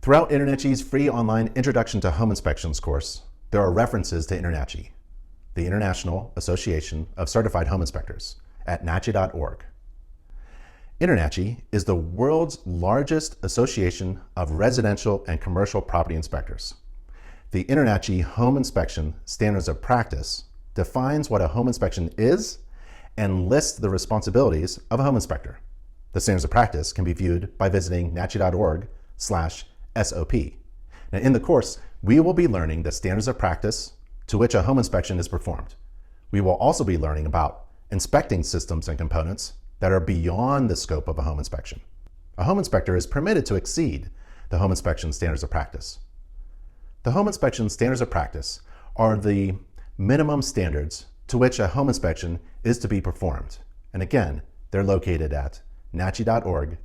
Throughout InterNACHI's free online Introduction to Home Inspections course, there are references to InterNACHI, the International Association of Certified Home Inspectors, at nachi.org. InterNACHI is the world's largest association of residential and commercial property inspectors. The InterNACHI Home Inspection Standards of Practice defines what a home inspection is and lists the responsibilities of a home inspector. The standards of practice can be viewed by visiting nachi.org/SOP. Now, in the course, we will be learning the standards of practice to which a home inspection is performed. We will also be learning about inspecting systems and components that are beyond the scope of a home inspection. A home inspector is permitted to exceed the home inspection standards of practice. The home inspection standards of practice are the minimum standards to which a home inspection is to be performed. And again, they're located at nachi.org/SOP.